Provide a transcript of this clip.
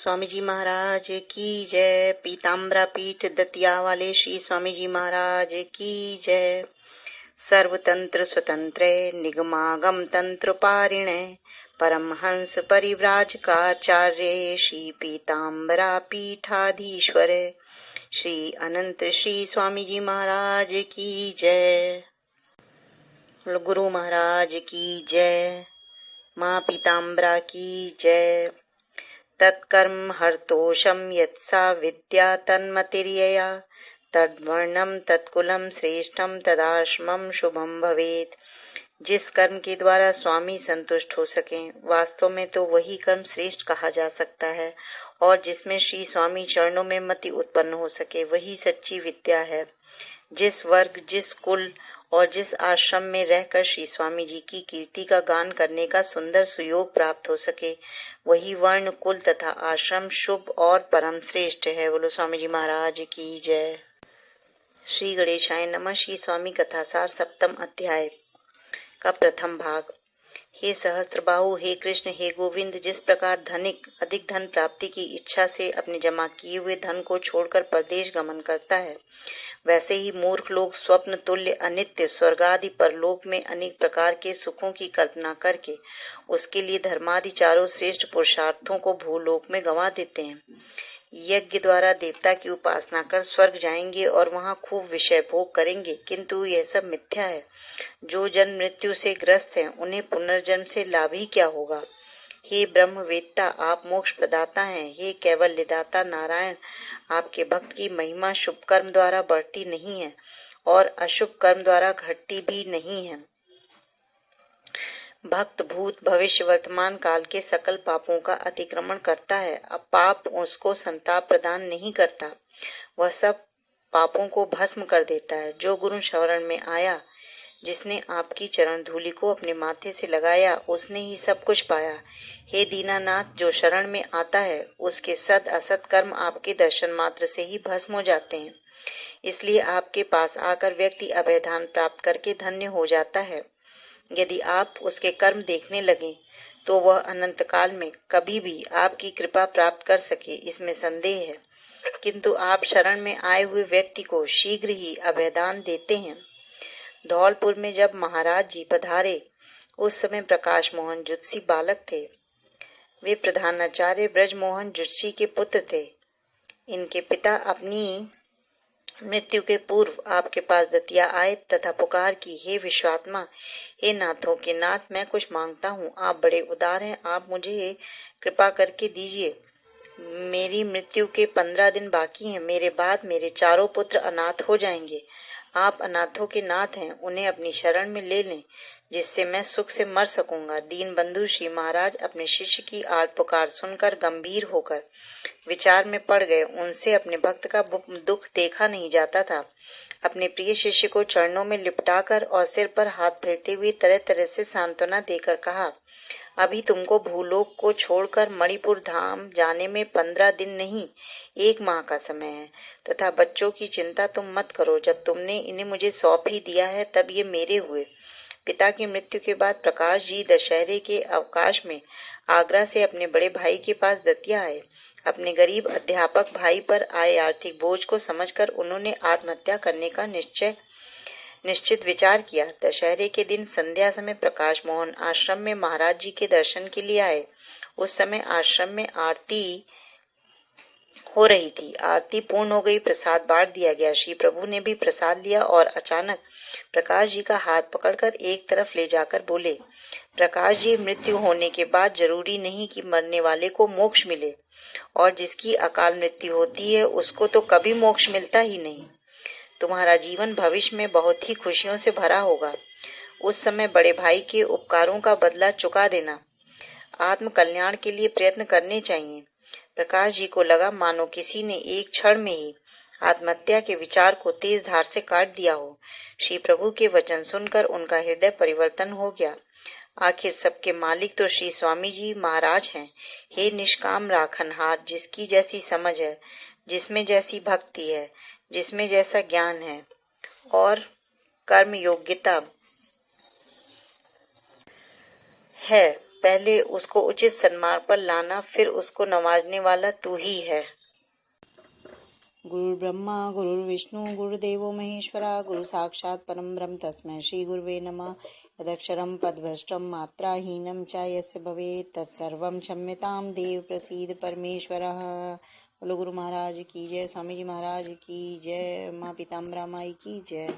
स्वामी जी महाराज की जय। पीताम्बरा पीठ दतिया वाले श्री स्वामी जी महाराज की जय। सर्वतंत्र स्वतंत्र निगमागम तंत्र पारिणे परमहंस परिव्राजकाचार्य श्री पीताम्बरा पीठाधीश्वर श्री अनंत श्री स्वामी जी महाराज की जय। गुरु महाराज की जय। माँ पीताम्बरा की जय। तत्कर्म हर्तोषम यत्सा विद्या तन्मतिर्यया तद्वर्णम तत्कुलम श्रेष्ठम तदाश्रमम शुभम भवेत्। जिस कर्म के द्वारा स्वामी संतुष्ट हो सकें, वास्तव में तो वही कर्म श्रेष्ठ कहा जा सकता है, और जिसमें श्री स्वामी चरणों में मति उत्पन्न हो सके वही सच्ची विद्या है। जिस वर्ग, जिस कुल और जिस आश्रम में रहकर श्री स्वामी जी की कीर्ति का गान करने का सुंदर सुयोग प्राप्त हो सके, वही वर्ण, कुल तथा आश्रम शुभ और परम श्रेष्ठ है। बोलो स्वामी जी महाराज की जय। श्री गणेशाय नमः। श्री स्वामी कथासार सप्तम अध्याय का प्रथम भाग। हे सहस्त्रबाहु, हे कृष्ण, हे गोविंद, जिस प्रकार धनिक अधिक धन प्राप्ति की इच्छा से अपने जमा किए हुए धन को छोड़कर परदेश गमन करता है, वैसे ही मूर्ख लोग स्वप्न तुल्य अनित्य स्वर्गादि परलोक में अनेक प्रकार के सुखों की कल्पना करके उसके लिए धर्मादि चारों श्रेष्ठ पुरुषार्थों को भूलोक में गंवा देते हैं। यज्ञ द्वारा देवता की उपासना कर स्वर्ग जाएंगे और वहां खूब विषय भोग करेंगे, किंतु यह सब मिथ्या है। जो जन्म मृत्यु से ग्रस्त हैं, उन्हें पुनर्जन्म से लाभ ही क्या होगा। हे ब्रह्मवेत्ता, आप मोक्ष प्रदाता हैं। हे कैवल्यदाता नारायण, आपके भक्त की महिमा शुभ कर्म द्वारा बढ़ती नहीं है और अशुभ कर्म द्वारा घटती भी नहीं है। भक्त भूत भविष्य वर्तमान काल के सकल पापों का अतिक्रमण करता है। अब पाप उसको संताप प्रदान नहीं करता, वह सब पापों को भस्म कर देता है। जो गुरु शरण में आया, जिसने आपकी चरण धूलि को अपने माथे से लगाया, उसने ही सब कुछ पाया। हे दीनानाथ, जो शरण में आता है उसके सद असत कर्म आपके दर्शन मात्र से ही भस्म हो जाते हैं। इसलिए आपके पास आकर व्यक्ति अभयदान प्राप्त करके धन्य हो जाता है। यदि आप उसके कर्म देखने लगें तो वह अनंत काल में कभी भी आपकी कृपा प्राप्त कर सके, इसमें संदेह है। किंतु आप शरण में आए हुए व्यक्ति को शीघ्र ही अभयदान देते हैं। धौलपुर में जब महाराज जी पधारे, उस समय प्रकाश मोहन जुत्सी बालक थे। वे प्रधानाचार्य ब्रजमोहन जुत्सी के पुत्र थे। इनके पिता अपनी मृत्यु के पूर्व आपके पास दतिया आए तथा पुकार की, हे विश्वात्मा, हे नाथों के नाथ, मैं कुछ मांगता हूँ। आप बड़े उदार हैं, आप मुझे कृपा करके दीजिए। मेरी मृत्यु के 15 दिन बाकी हैं। मेरे बाद मेरे चारों पुत्र अनाथ हो जाएंगे। आप अनाथों के नाथ हैं, उन्हें अपनी शरण में ले लें, जिससे मैं सुख से मर सकूंगा। दीन बंधु श्री महाराज अपने शिष्य की आग पुकार सुनकर गंभीर होकर विचार में पड़ गए। उनसे अपने भक्त का दुख देखा नहीं जाता था। अपने प्रिय शिष्य को चरणों में लिपटाकर और सिर पर हाथ फेरते हुए तरह तरह से सांत्वना देकर कहा, अभी तुमको भूलोक को छोड़कर मणिपुर धाम जाने में 15 दिन नहीं, 1 माह का समय है, तथा बच्चों की चिंता तुम मत करो। जब तुमने इन्हें मुझे सौंप ही दिया है, तब ये मेरे हुए। पिता की मृत्यु के बाद प्रकाश जी दशहरे के अवकाश में आगरा से अपने बड़े भाई के पास दतिया आए। अपने गरीब अध्यापक भाई पर आए आर्थिक बोझ को समझकर उन्होंने आत्महत्या करने का निश्चित विचार किया। दशहरे के दिन संध्या समय प्रकाश मोहन आश्रम में महाराज जी के दर्शन के लिए आए। उस समय आश्रम में आरती हो रही थी। आरती पूर्ण हो गई, प्रसाद बांट दिया गया। श्री प्रभु ने भी प्रसाद लिया और अचानक प्रकाश जी का हाथ पकड़कर एक तरफ ले जाकर बोले, प्रकाश जी, मृत्यु होने के बाद जरूरी नहीं कि मरने वाले को मोक्ष मिले, और जिसकी अकाल मृत्यु होती है उसको तो कभी मोक्ष मिलता ही नहीं। तुम्हारा जीवन भविष्य में बहुत ही खुशियों से भरा होगा। उस समय बड़े भाई के उपकारों का बदला चुका देना। आत्म कल्याण के लिए प्रयत्न करने चाहिए। प्रकाश जी को लगा मानो किसी ने एक क्षण में ही आत्महत्या के विचार को तेज धार से काट दिया हो। श्री प्रभु के वचन सुनकर उनका हृदय परिवर्तन हो गया। आखिर सबके मालिक तो श्री स्वामी जी महाराज हैं। हे निष्काम राखनहार, जिसकी जैसी समझ है, जिसमें जैसी भक्ति है, जिसमें जैसा ज्ञान है और कर्म योग्यता है, पहले उसको उचित सन्मार्ग पर लाना, फिर उसको नवाजने वाला तू ही है। गुरु ब्रह्मा गुरुर्विष्णु गुरुदेवो महेश्वरा, गुरु साक्षात् परम ब्रह्म तस्मै श्री गुरुवे नमः। यदक्षरं पदभ्रष्टं मात्राहीनं च यस्य भवेत् तत्सर्वं क्षम्यतां देव प्रसीद परमेश्वरः। बोलो गुरु महाराज की जय, स्वामी जी महाराज की जय, माँ पीताम्बरा माई की जय।